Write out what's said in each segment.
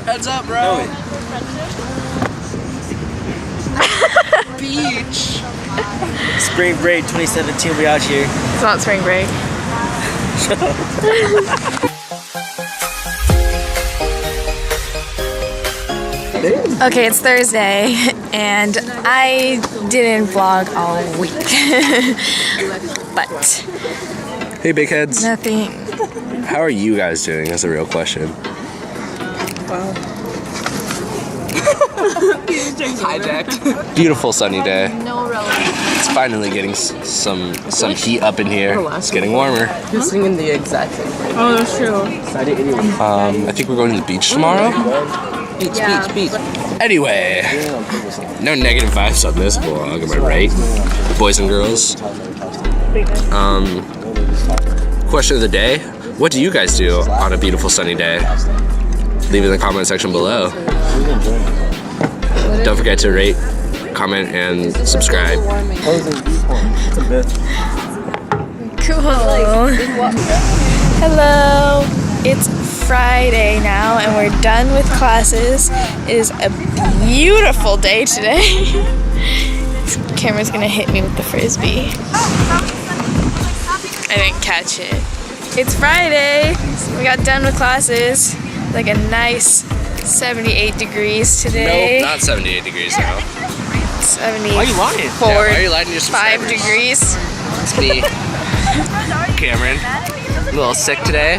Heads up, bro. Beach. Spring break 2017, we out here. It's not spring break. Shut up. Okay, it's Thursday, and I didn't vlog all week. But Hey, big heads. nothing. How are you guys doing? That's a real question. Well. Hijacked. Beautiful sunny day. No relevance. It's finally getting some heat up in here. It's getting warmer. You're singing the exact same thing. Oh, that's true. I think we're going to the beach tomorrow. Beach, Yeah. beach, beach. Anyway, no negative vibes on this vlog, am I right? Boys and girls. Question of the day. What do you guys do on a beautiful sunny day? Leave it in the comment section below. Don't forget to rate, comment, and subscribe. Cool. Hello. It's Friday now, and we're done with classes. It is a beautiful day today. This camera's gonna hit me with the frisbee. I didn't catch it. It's Friday. We got done with classes. Like a nice 78 degrees today. Nope, not 78 degrees now. 74. Why are you lying? Why are you lying to your 5 subscribers? degrees. It's me, Cameron. A little sick today,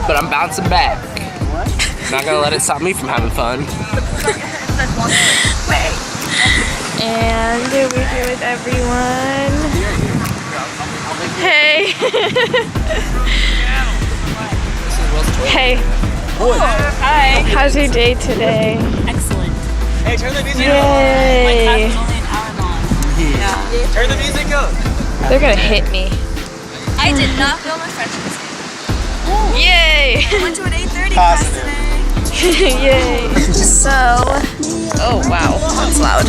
but I'm bouncing back. Not gonna let it stop me from having fun. And we're here with everyone. Hey. Hey. Hi. How's your day today? Excellent. Hey, turn the music Yay. Only an hour long. up. Turn the music up. They're gonna hit me. I did not fail my French test. Yay. Went to an 8:30 class today. Yay. So, oh wow, that's loud.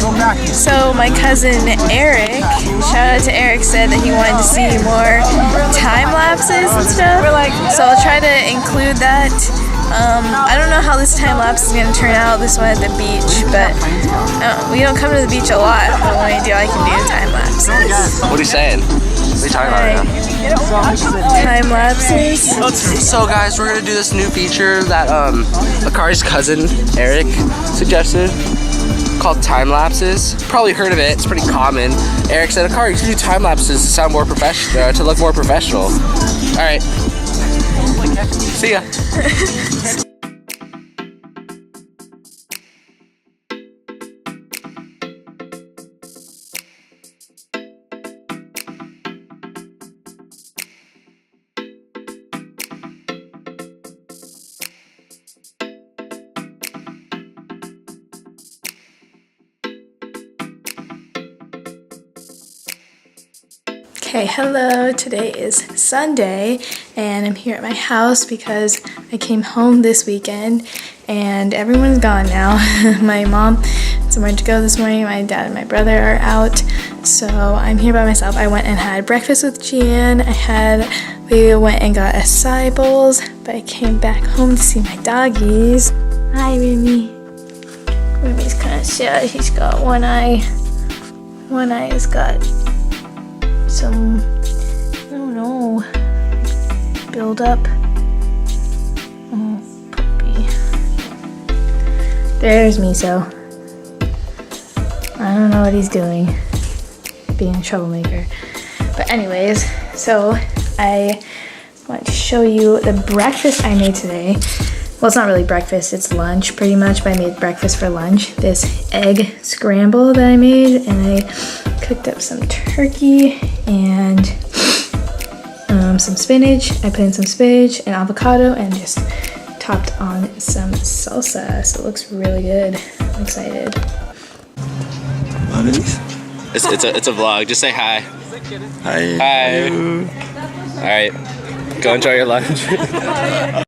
So my cousin Eric, shout out to Eric, said that he wanted to see more time lapses and stuff. So I'll try to include that. I don't know how this time lapse is gonna turn out, this one at the beach, but we don't come to the beach a lot, but when I do, I can do time lapses. What are you saying? What are you talking about? Time lapses. So guys, we're gonna do this new feature that Akari's cousin Eric suggested called time lapses. Probably heard of it. It's pretty common. Eric said, Akari, you should do time lapses to sound more professional, to look more professional. All right. See ya. Okay, hello. Today is Sunday and I'm here at my house because I came home this weekend and everyone's gone now. My mom had somewhere to go this morning, my dad and my brother are out, so I'm here by myself. I went and had breakfast with Gian. We went and got acai bowls, but I came back home to see my doggies. Hi, Remy. Remy's kind of sad. He's got one eye. One eye has got some, I don't know, build up. Oh, puppy. There's Miso. I don't know what he's doing, being a troublemaker. But anyways, so I want to show you the breakfast I made today. Well, it's not really breakfast, it's lunch pretty much, but I made breakfast for lunch. This egg scramble that I made, and I cooked up some turkey and some spinach. I put in some spinach and avocado and just topped on some salsa, so it looks really good. I'm excited. It's a vlog. Just say hi. Hi. Hi. All right. Go enjoy your lunch.